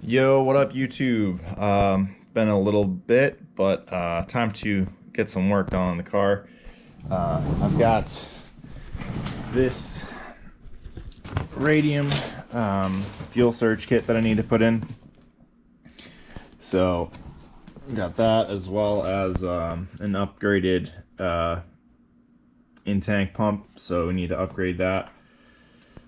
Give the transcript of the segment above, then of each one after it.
Yo, what up YouTube? Been a little bit, but time to get some work done on the car. I've got this Radium fuel surge kit that I need to put in. So got that, as well as an upgraded in-tank pump, so we need to upgrade that.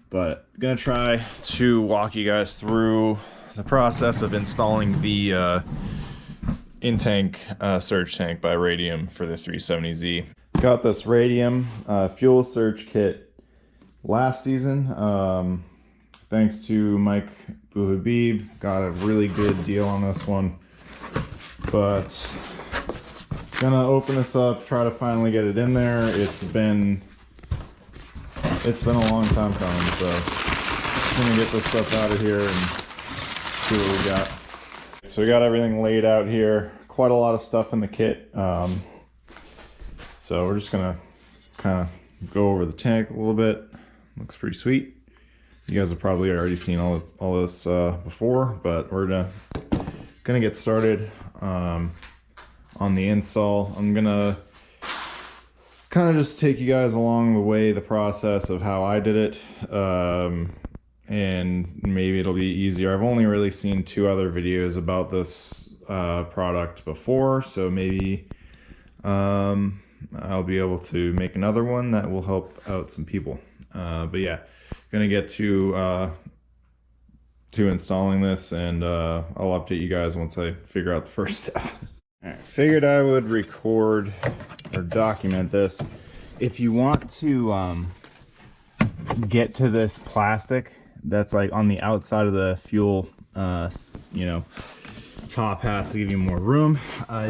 But I'm gonna try to walk you guys through the process of installing the in-tank surge tank by Radium for the 370Z. Got this Radium fuel surge kit last season, thanks to Mike Bouhabib. Got a really good deal on this one, but gonna open this up, try to finally get it in there. It's been a long time coming, so just gonna get this stuff out of here and see what we got. So we got everything laid out here, quite a lot of stuff in the kit. So we're just gonna kind of go over the tank a little bit. Looks pretty sweet. You guys have probably already seen all this before, but we're gonna get started on the install. I'm gonna kind of just take you guys along the way, the process of how I did it, and maybe it'll be easier. I've only really seen 2 other videos about this product before, so maybe I'll be able to make another one that will help out some people. But yeah, gonna get to installing this, and I'll update you guys once I figure out the first step. All right, figured I would record or document this. If you want to get to this plastic that's like on the outside of the fuel, top hats to give you more room,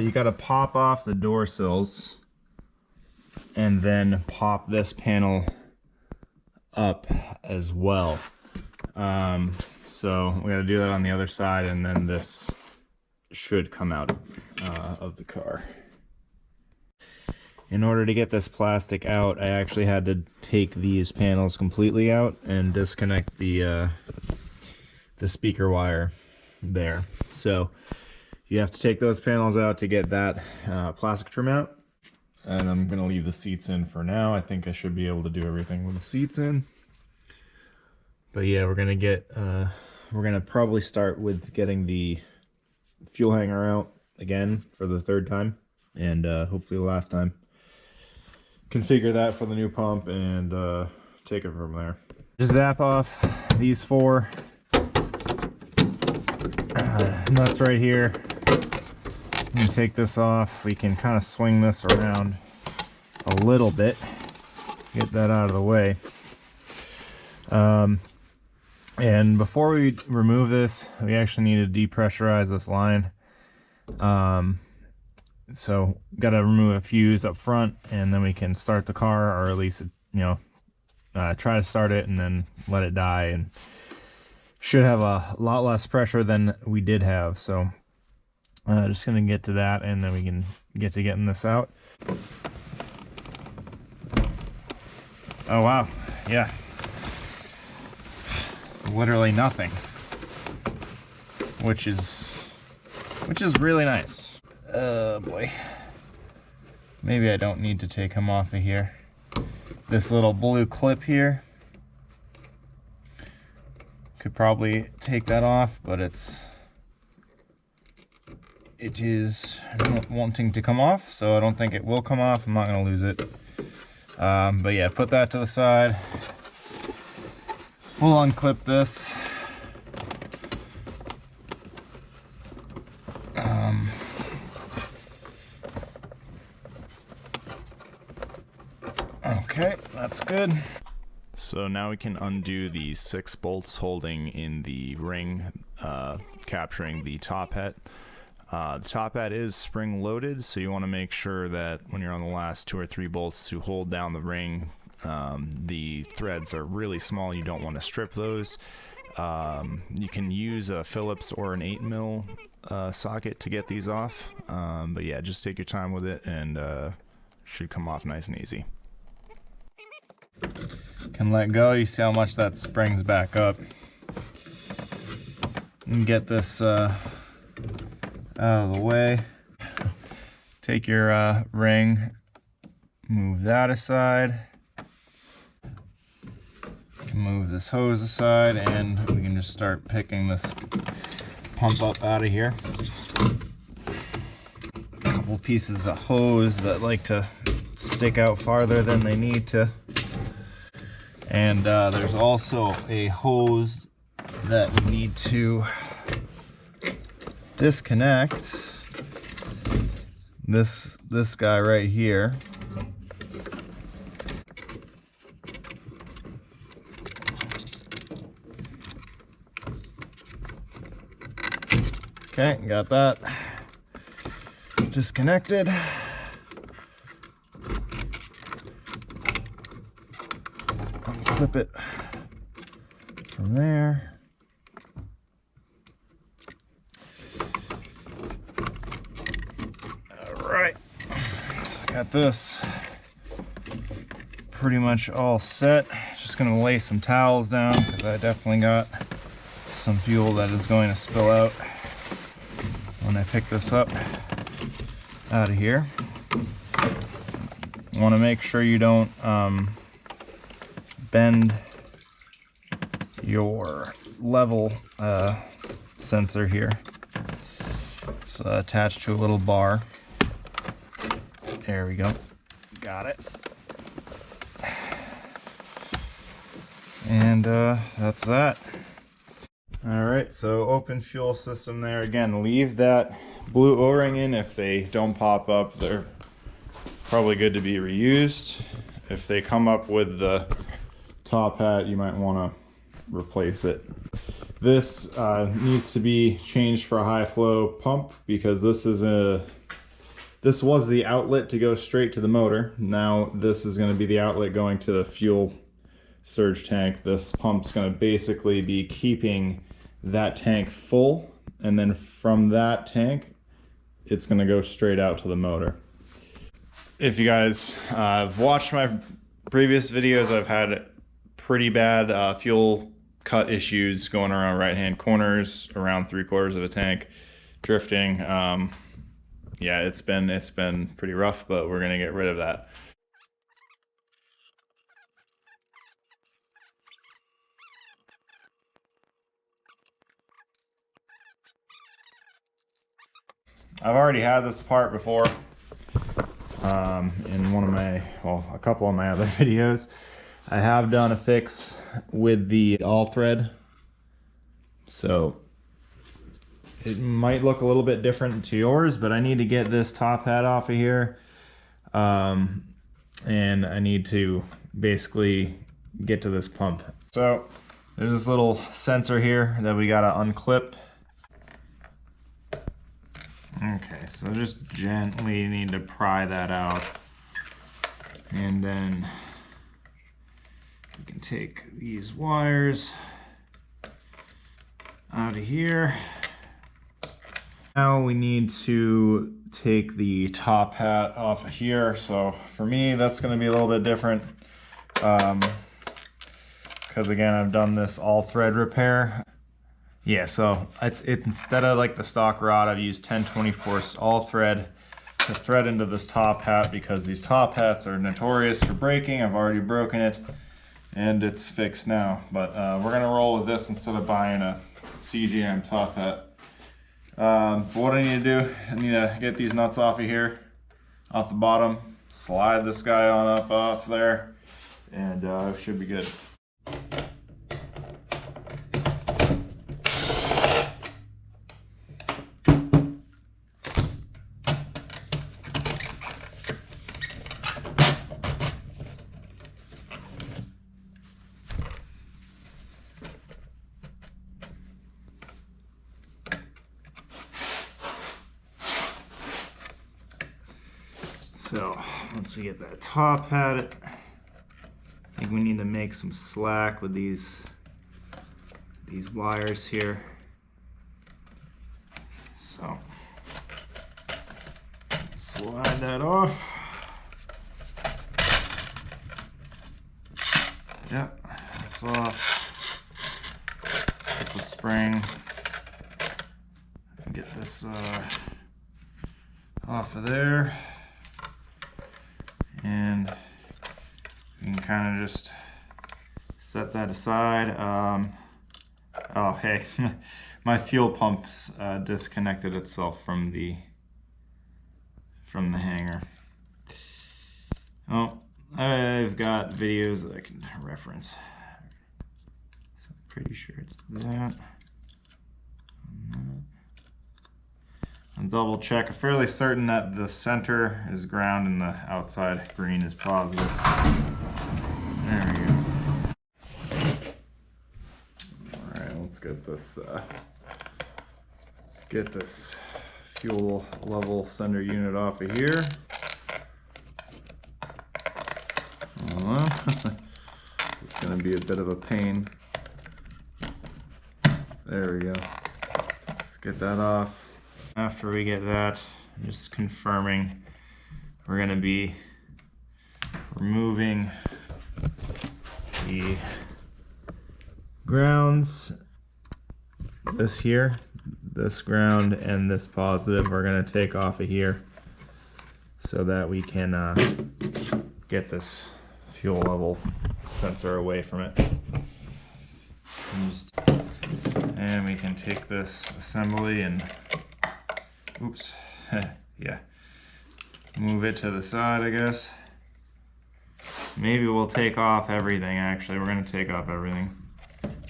you got to pop off the door sills and then pop this panel up as well. So we got to do that on the other side, and then this should come out of the car. In order to get this plastic out, I actually had to take these panels completely out and disconnect the speaker wire there. So you have to take those panels out to get that plastic trim out. And I'm gonna leave the seats in for now. I think I should be able to do everything with the seats in. But yeah, we're gonna probably start with getting the fuel hanger out again for the 3rd time, and hopefully the last time. Configure that for the new pump and take it from there. Just zap off these 4 nuts right here. And take this off. We can kind of swing this around a little bit, get that out of the way. And before we remove this, we actually need to depressurize this line. So got to remove a fuse up front, and then we can start the car, or at least, try to start it and then let it die, and should have a lot less pressure than we did have. So just gonna get to that, and then we can get to getting this out. Oh wow, yeah, literally nothing, which is really nice. Oh boy, maybe I don't need to take him off of here. This little blue clip here, could probably take that off, but it is not wanting to come off, so I don't think it will come off. I'm not going to lose it. But yeah, put that to the side. We'll unclip this. Okay, that's good. So now we can undo the 6 bolts holding in the ring, capturing the top hat. The top hat is spring loaded, so you want to make sure that when you're on the last 2 or 3 bolts to hold down the ring, the threads are really small. You don't want to strip those. You can use a Phillips or an 8mm socket to get these off, but yeah, just take your time with it, and should come off nice and easy. Can let go. You see how much that springs back up. and get this out of the way. Take your ring, move that aside, move this hose aside, and we can just start picking this pump up out of here. A couple pieces of hose that like to stick out farther than they need to. And there's also a hose that we need to disconnect. This guy right here. Okay, got that disconnected. Unclip it from there. All right, so got this pretty much all set. Just gonna lay some towels down because I definitely got some fuel that is going to spill out when I pick this up out of here. You want to make sure you don't bend your level sensor here. It's attached to a little bar. There we go. Got it. And that's that. All right, so open fuel system there. Again, leave that blue O-ring in. If they don't pop up, they're probably good to be reused. If they come up with the top hat, you might want to replace it. This needs to be changed for a high flow pump because this was the outlet to go straight to the motor. Now this is going to be the outlet going to the fuel surge tank. This pump's going to basically be keeping that tank full, and then from that tank it's going to go straight out to the motor. If you guys have watched my previous videos, I've had pretty bad fuel cut issues going around right hand corners, around 3/4 of a tank, drifting. Yeah, it's been pretty rough, but we're going to get rid of that. I've already had this part before in one of my, well, a couple of my other videos. I have done a fix with the all thread, so it might look a little bit different to yours, but I need to get this top hat off of here, and I need to basically get to this pump. So there's this little sensor here that we gotta unclip. Okay, so just gently need to pry that out, and then we can take these wires out of here. Now we need to take the top hat off of here. So for me, that's going to be a little bit different because again, I've done this all thread repair. Yeah, so it's instead of like the stock rod, I've used 10/24 all thread to thread into this top hat because these top hats are notorious for breaking. I've already broken it and it's fixed now, but we're gonna roll with this instead of buying a CGM top hat. But what I need to do, I need to get these nuts off of here, off the bottom, slide this guy on up off there, and it should be good. So once we get that top hat, I think we need to make some slack with these wires here. So slide that off. Yep, that's off. Get the spring get this off of there, and you can kind of just set that aside. Oh, hey, my fuel pump's disconnected itself from the hanger. Oh, I've got videos that I can reference. So I'm pretty sure it's that. I'll double check. I'm fairly certain that the center is ground and the outside green is positive. There we go. Alright, let's get this fuel level sender unit off of here. It's going to be a bit of a pain. There we go. Let's get that off. After we get that, just confirming we're going to be removing the grounds. This here, this ground, and this positive we're going to take off of here so that we can get this fuel level sensor away from it. And we can take this assembly and, oops, yeah, move it to the side, I guess. Maybe we'll take off everything, actually. We're going to take off everything.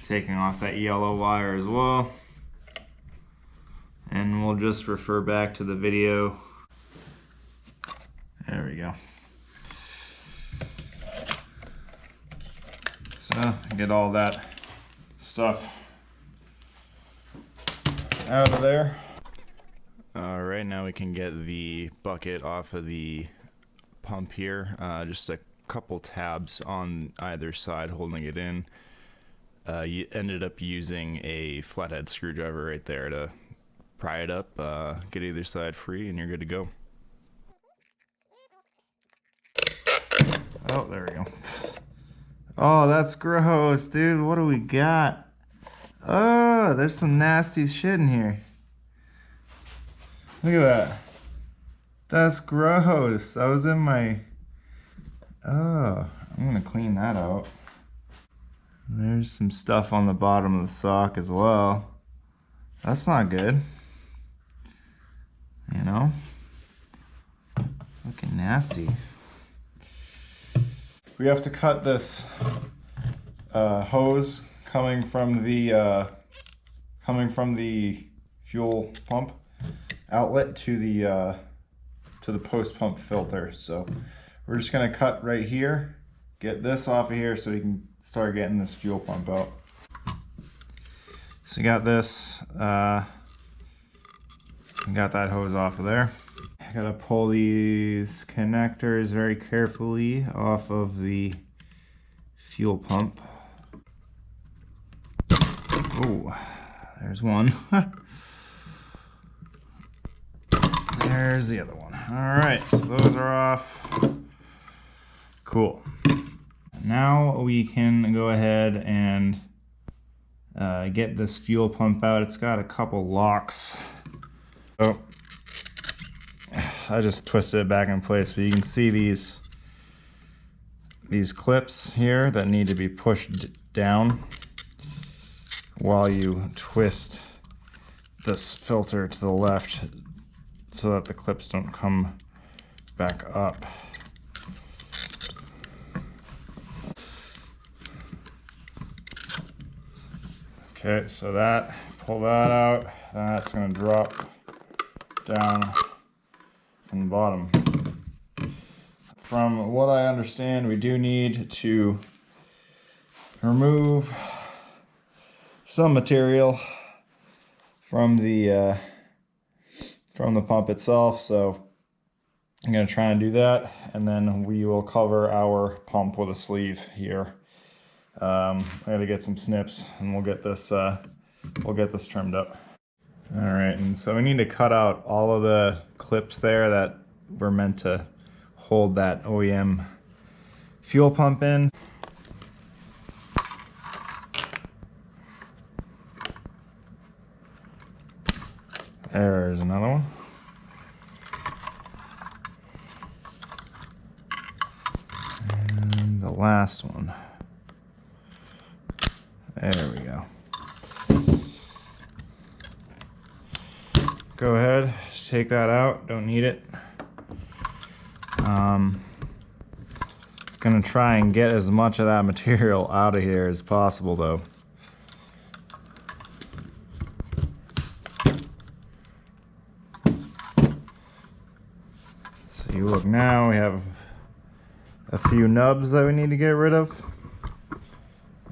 Taking off that yellow wire as well. And we'll just refer back to the video. There we go. So, get all that stuff out of there. Right now we can get the bucket off of the pump here. Just a couple tabs on either side holding it in. You ended up using a flathead screwdriver right there to pry it up, get either side free, and you're good to go. Oh, there we go. Oh, that's gross, dude. What do we got? Oh, there's some nasty shit in here. Look at that. That's gross. That was in my... Oh, I'm gonna clean that out. There's some stuff on the bottom of the sock as well. That's not good. You know? Looking nasty. We have to cut this hose coming from the fuel pump outlet to the post pump filter. So we're just gonna cut right here, get this off of here so we can start getting this fuel pump out. So you got this, got that hose off of there. I gotta pull these connectors very carefully off of the fuel pump. Oh, there's one. There's the other one. All right, so those are off. Cool. Now we can go ahead and get this fuel pump out. It's got a couple locks. So I just twisted it back in place, but you can see these clips here that need to be pushed down while you twist this filter to the left so that the clips don't come back up. Okay, so pull that out, that's gonna drop down from the bottom. From what I understand, we do need to remove some material from the pump itself, so I'm going to try and do that, and then we will cover our pump with a sleeve here. I got to get some snips, and we'll get this trimmed up. All right, and so we need to cut out all of the clips there that were meant to hold that OEM fuel pump in. There's another one. And the last one. There we go. Go ahead, take that out, don't need it. Gonna try and get as much of that material out of here as possible though. So you look now, we have a few nubs that we need to get rid of.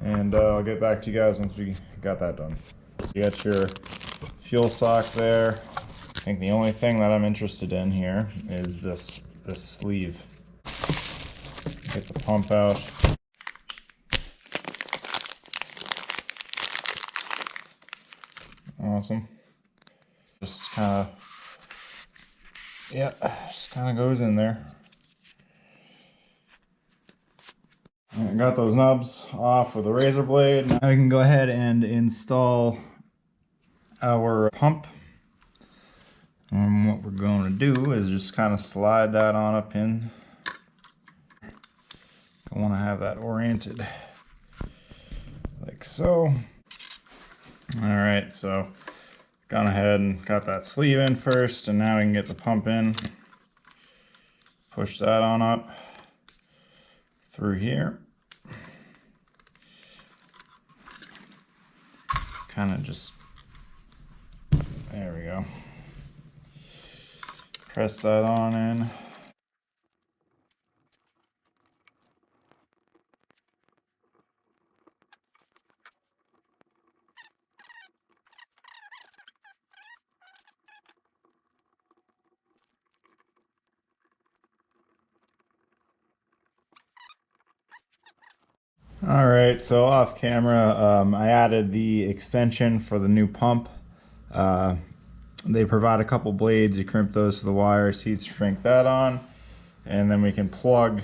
And I'll get back to you guys once we got that done. You got your fuel sock there. I think the only thing that I'm interested in here is this sleeve. Get the pump out. Awesome. Just kind of, yeah, just kind of goes in there. I got those nubs off with a razor blade. Now we can go ahead and install our pump. And what we're going to do is just kind of slide that on up in. I want to have that oriented like so. All right, so gone ahead and got that sleeve in first, and now we can get the pump in. Push that on up through here. Kind of just, there we go. Press that on in. All right, so off camera, I added the extension for the new pump. They provide a couple blades. You crimp those to the wires, heat shrink that on, and then we can plug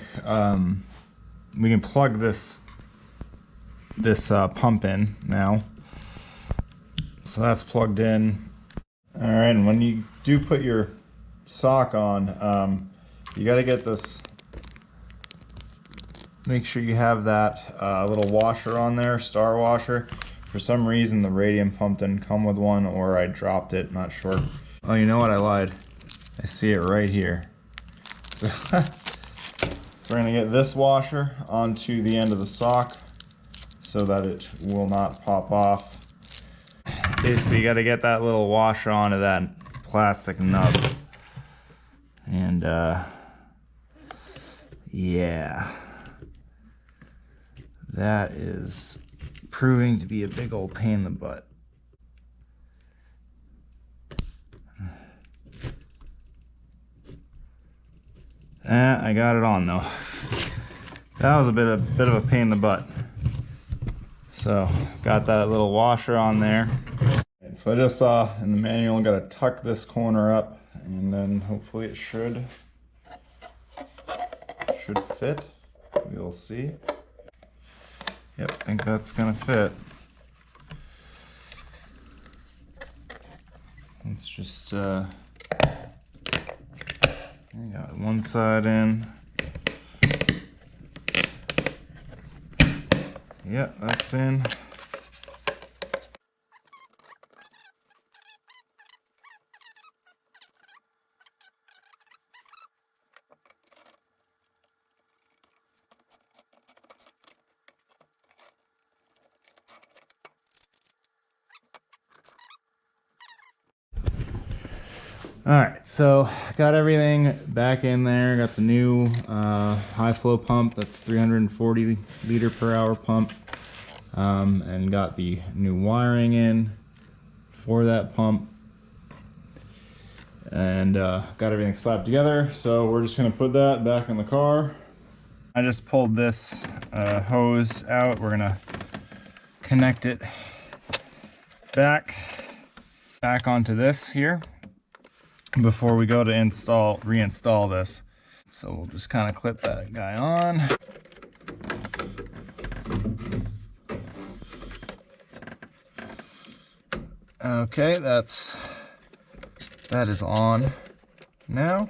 this pump in now. So that's plugged in. All right, and when you do put your sock on, you got to get this. Make sure you have that little washer on there, star washer. For some reason the Radium pump didn't come with one, or I dropped it, not sure. Oh, you know what, I lied. I see it right here. So, so we're gonna get this washer onto the end of the sock so that it will not pop off. Basically, you gotta get that little washer onto that plastic nub. And yeah. That is proving to be a big old pain in the butt. I got it on though. That was a bit of a pain in the butt. So got that little washer on there. So I just saw in the manual, got to tuck this corner up, and then hopefully it should fit. We'll see. Yep, I think that's gonna fit. Let's just I got one side in. Yep, that's in. All right, so got everything back in there. Got the new high flow pump. That's 340 liter per hour pump, and got the new wiring in for that pump, and got everything slapped together. So we're just gonna put that back in the car. I just pulled this hose out. We're gonna connect it back onto this here before we go to reinstall this. So we'll just kind of clip that guy on. Okay, that's That is on now.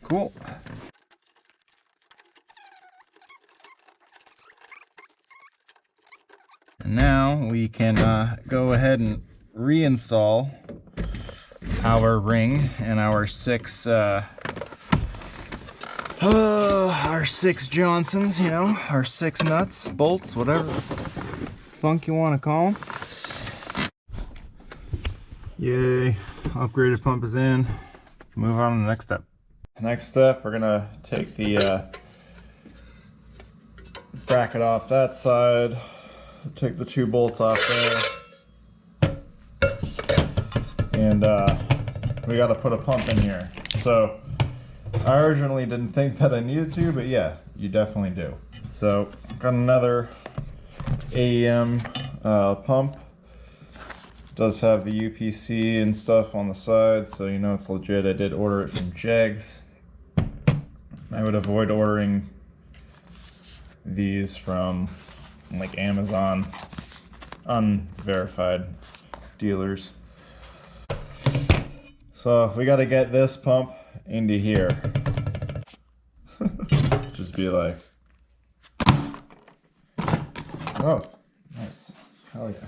Cool. And now we can go ahead and reinstall our ring and our six Johnsons, you know, our 6 nuts, bolts, whatever funk you want to call them. Yay, upgraded pump is in. Move on to the next step. Next step, we're gonna take the bracket off that side, take the 2 bolts off there, and we got to put a pump in here. So I originally didn't think that I needed to, but yeah, you definitely do. So got another AEM pump. Does have the UPC and stuff on the side, so you know it's legit. I did order it from Jegs. I would avoid ordering these from like Amazon, unverified dealers. So we got to get this pump into here. Just be like, oh, nice, hell yeah.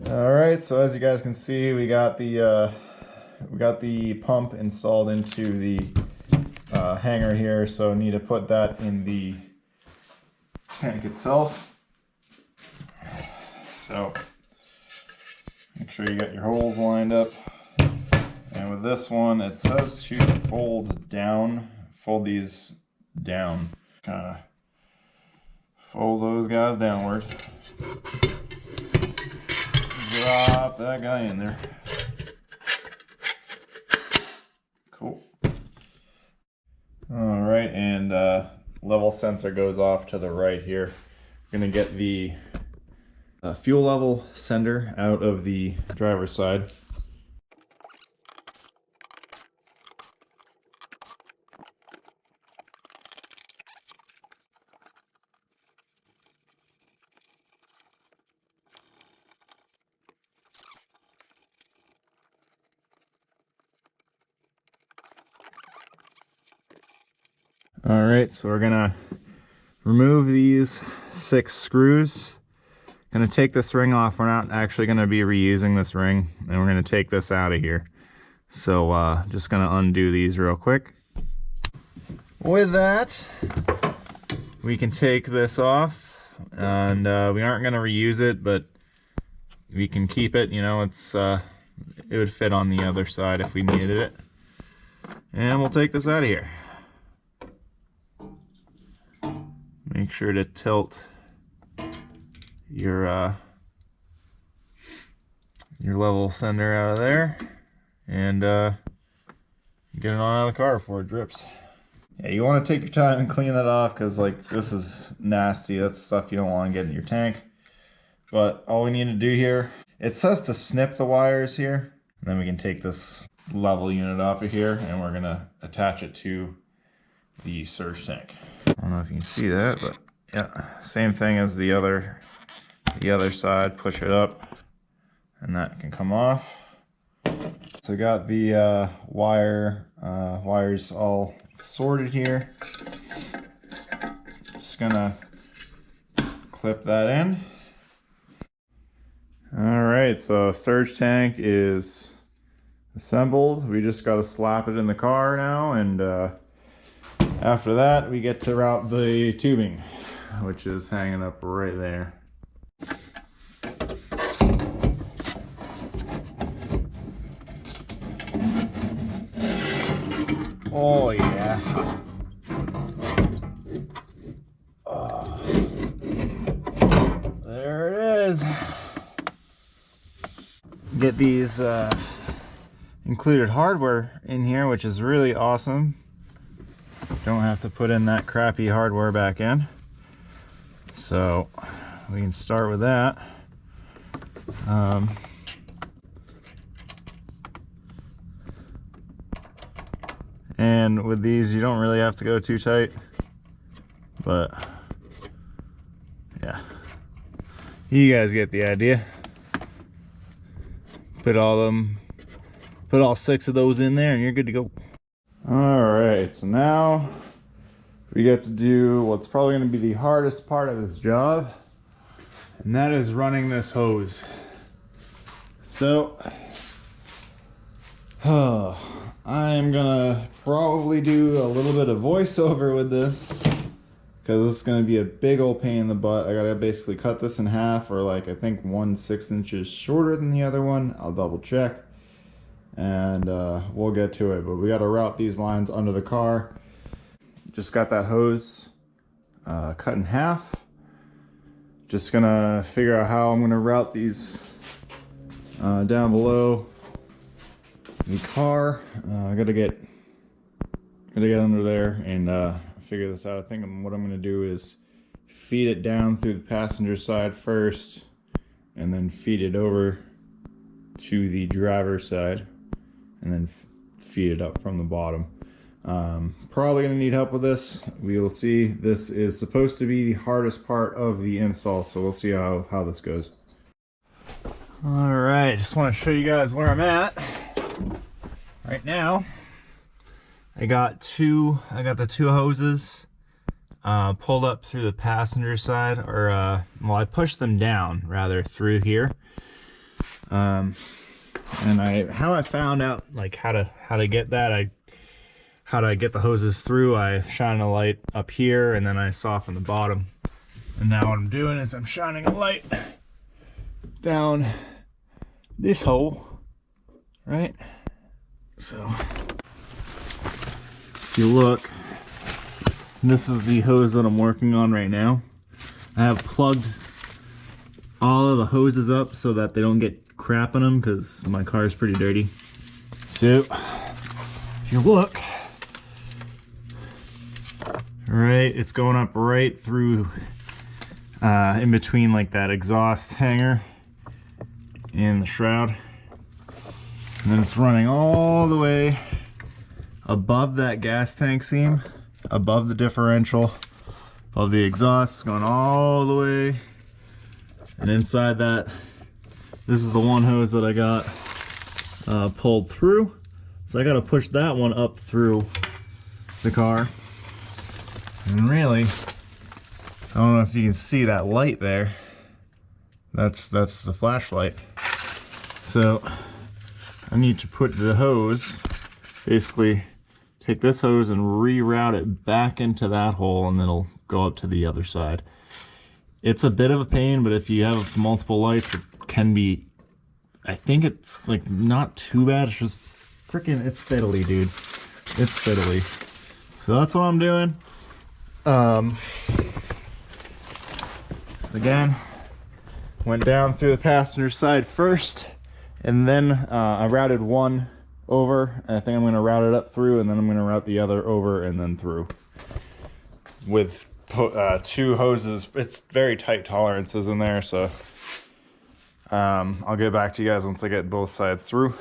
All right, so as you guys can see, we got the pump installed into the hanger here, so need to put that in the tank itself. So make sure you got your holes lined up. And with this one, it says to fold down, fold these down, kind of fold those guys downward. Drop that guy in there. Cool. All right, and level sensor goes off to the right here. We're gonna get the fuel level sender out of the driver's side. All right, so we're gonna remove these 6 screws. Gonna take this ring off. We're not actually gonna be reusing this ring, and we're gonna take this out of here. So just gonna undo these real quick. With that, we can take this off, and we aren't gonna reuse it, but we can keep it. You know, it's it would fit on the other side if we needed it. And we'll take this out of here. Make sure to tilt your level sender out of there, and get it on out of the car before it drips. Yeah, you want to take your time and clean that off, because like this is nasty. That's stuff you don't want to get in your tank. But all we need to do here, it says to snip the wires here, and then we can take this level unit off of here, and we're gonna attach it to the surge tank. I don't know if you can see that, but yeah, same thing as the other side. Push it up, and that can come off. So I got the wires all sorted here. Just gonna clip that in. All right, so surge tank is assembled. We just got to slap it in the car now, and after that, we get to route the tubing, which is hanging up right there. Oh yeah. Oh. There it is. Get these included hardware in here, which is really awesome. Don't have to put in that crappy hardware back in. So we can start with that. And with these, you don't really have to go too tight, but yeah, you guys get the idea. Put all 6 of those in there and you're good to go. All right, so now we get to do what's probably going to be the hardest part of this job, and that is running this hose. So I'm gonna probably do a little bit of voiceover with this because this is gonna be a big old pain in the butt. I gotta basically cut this in half, or like I think 1/6 inches shorter than the other one. I'll double check, and we'll get to it. But we gotta route these lines under the car. Just got that hose cut in half. Just gonna figure out how I'm gonna route these down below the car. I gotta get under there and figure this out. I think what I'm gonna do is feed it down through the passenger side first, and then feed it over to the driver's side, and then feed it up from the bottom. Probably gonna need help with this. We will see. This is supposed to be the hardest part of the install, so we'll see how this goes. All right, just want to show you guys where I'm at right now. I got the 2 hoses pulled up through the passenger side, or well, I pushed them down rather through here. And how I found out like how to get that, how do I get the hoses through? I shine a light up here and then I soften the bottom. And now what I'm doing is I'm shining a light down this hole, right? So if you look, this is the hose that I'm working on right now. I have plugged all of the hoses up so that they don't get crap in them because my car is pretty dirty. So if you look, right, it's going up right through in between like that exhaust hanger and the shroud, and then it's running all the way above that gas tank seam, above the differential of the exhaust, going all the way, and inside that, this is the one hose that I got pulled through, so I got to push that one up through the car. And really, I don't know if you can see that light there. That's the flashlight. So I need to put the hose, basically take this hose and reroute it back into that hole, and then it'll go up to the other side. It's a bit of a pain, but if you have multiple lights, it can be, I think it's like not too bad. It's just freaking, it's fiddly, dude. It's fiddly. So that's what I'm doing. So again, went down through the passenger side first, and then I routed one over, and I think I'm going to route it up through, and then I'm going to route the other over and then through with 2 hoses. It's very tight tolerances in there, so I'll get back to you guys once I get both sides through.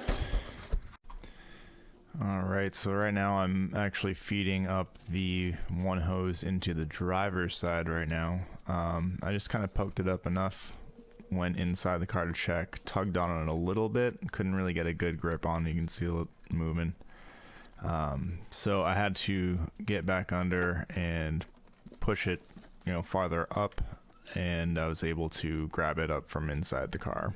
Alright, so right now I'm actually feeding up the one hose into the driver's side right now. I just kind of poked it up enough, went inside the car to check, tugged on it a little bit, couldn't really get a good grip on it, you can see it moving. So I had to get back under and push it, farther up, and I was able to grab it up from inside the car.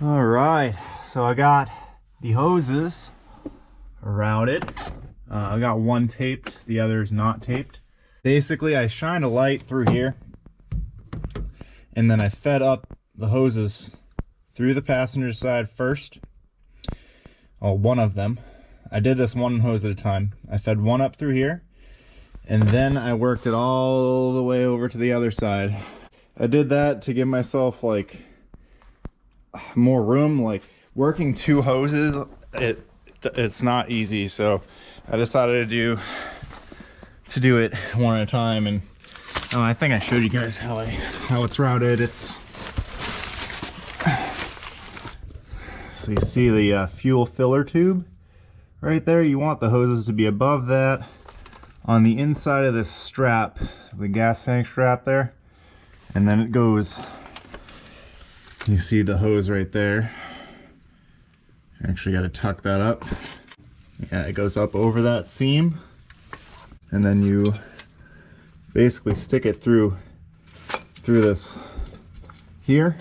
All right, so I got the hoses routed. I got one taped, the other's not taped. Basically, I shined a light through here, and then I fed up the hoses through the passenger side first. Oh, one of them. I did this one hose at a time. I fed one up through here, and then I worked it all the way over to the other side. I did that to give myself like more room. Like working 2 hoses, it's not easy, so I decided to do it one at a time. And I think I showed you guys how it's routed. It's so you see the fuel filler tube right there, you want the hoses to be above that. On the inside of this strap, the gas tank strap there, and then it goes, you see the hose right there. Actually got to tuck that up. Yeah, it goes up over that seam, and then you basically stick it through this here,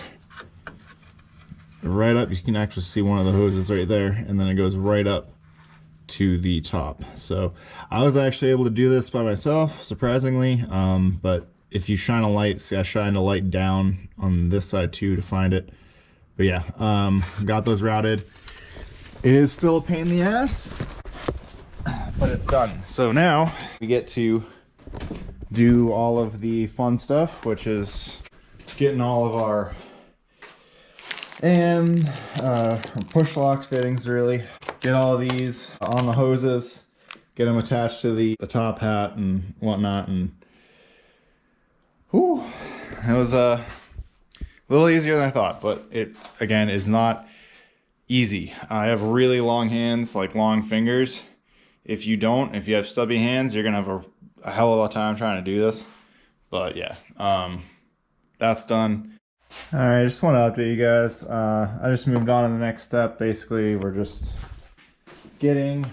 right up. You can actually see one of the hoses right there, and then it goes right up to the top. So I was actually able to do this by myself, surprisingly, but if you shine a light, see I shine a light down on this side too to find it. But yeah, got those routed. It is still a pain in the ass, but it's done. So now we get to do all of the fun stuff, which is getting all of our push locks fittings, really. Get all of these on the hoses, get them attached to the top hat and whatnot, and whew, it was a little easier than I thought, but it again is not easy. I have really long hands, like long fingers. If you have stubby hands, you're gonna have a hell of a time trying to do this. But yeah, that's done. All right, I just want to update you guys. I just moved on to the next step. Basically, we're just we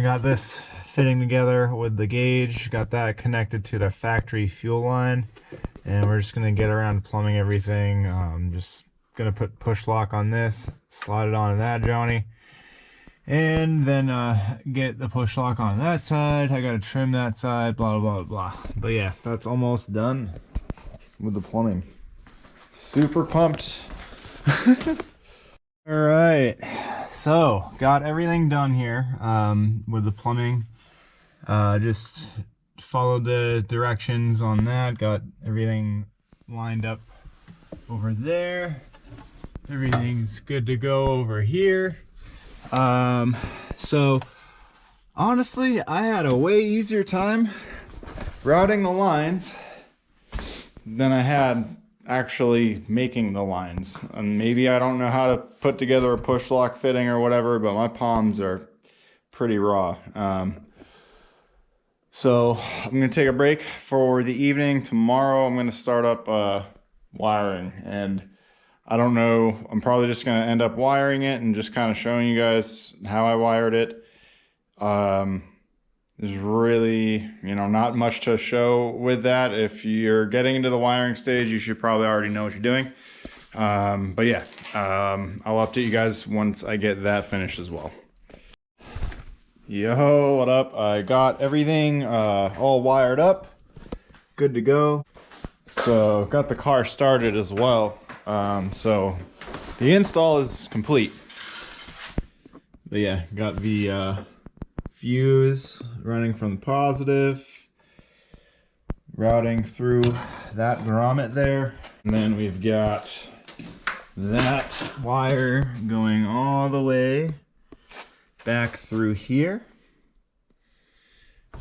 got this fitting together with the gauge, got that connected to the factory fuel line, and we're just gonna get around to plumbing everything. Just gonna put push lock on this, slide it onto that Johnny, and then get the push lock on that side. I gotta trim that side, blah blah blah. But yeah, that's almost done with the plumbing. Super pumped. All right, so got everything done here with the plumbing. Just followed the directions on that, got everything lined up over there. Everything's good to go over here. So honestly, I had a way easier time routing the lines than I had actually making the lines. And maybe I don't know how to put together a push lock fitting or whatever, but my palms are pretty raw. So I'm gonna take a break for the evening. Tomorrow I'm gonna start up wiring, and I don't know, I'm probably just gonna end up wiring it and just kind of showing you guys how I wired it. There's really, not much to show with that. If you're getting into the wiring stage, you should probably already know what you're doing. But yeah, I'll update you guys once I get that finished as well. Yo, what up? I got everything all wired up, good to go. So got the car started as well. So the install is complete. But yeah, got the fuse running from the positive, routing through that grommet there, and then we've got that wire going all the way back through here,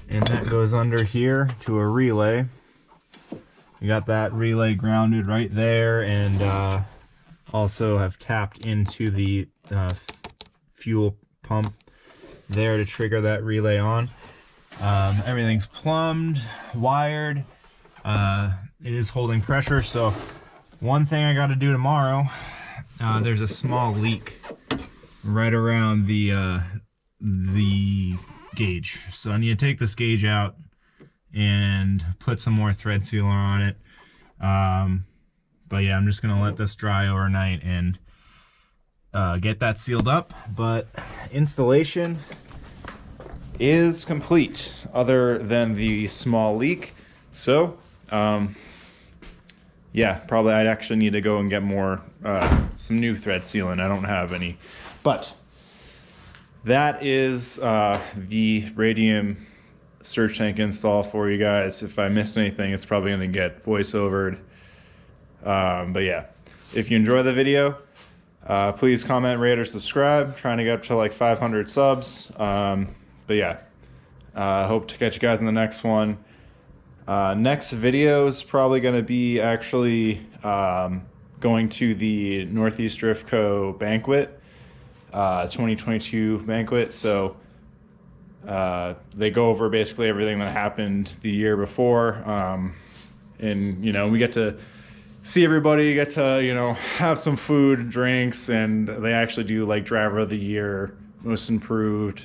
and that goes under here to a relay. We got that relay grounded right there, and also have tapped into the fuel pump there to trigger that relay on. Everything's plumbed, wired. It is holding pressure, so one thing I got to do tomorrow, there's a small leak right around the gauge, so I need to take this gauge out and put some more thread sealer on it. But yeah, I'm just gonna let this dry overnight and get that sealed up. But installation is complete other than the small leak. So yeah, probably I'd actually need to go and get more some new thread sealant. I don't have any, but that is the Radium surge tank install for you guys. If I missed anything, it's probably going to get voiceovered. But yeah, if you enjoy the video, please comment, rate, or subscribe. Trying to get up to like 500 subs. But yeah, hope to catch you guys in the next one. Next video is probably going to be actually going to the Northeast Drift Co. banquet. 2022 banquet. So they go over basically everything that happened the year before. And, you know, we get to see everybody, get to, you know, have some food, drinks, and they actually do like driver of the year, most improved,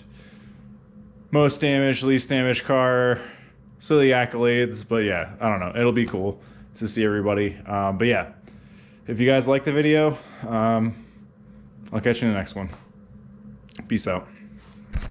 most damaged, least damaged car, silly accolades. But yeah, I don't know. It'll be cool to see everybody. But yeah, if you guys like the video, I'll catch you in the next one. Peace out.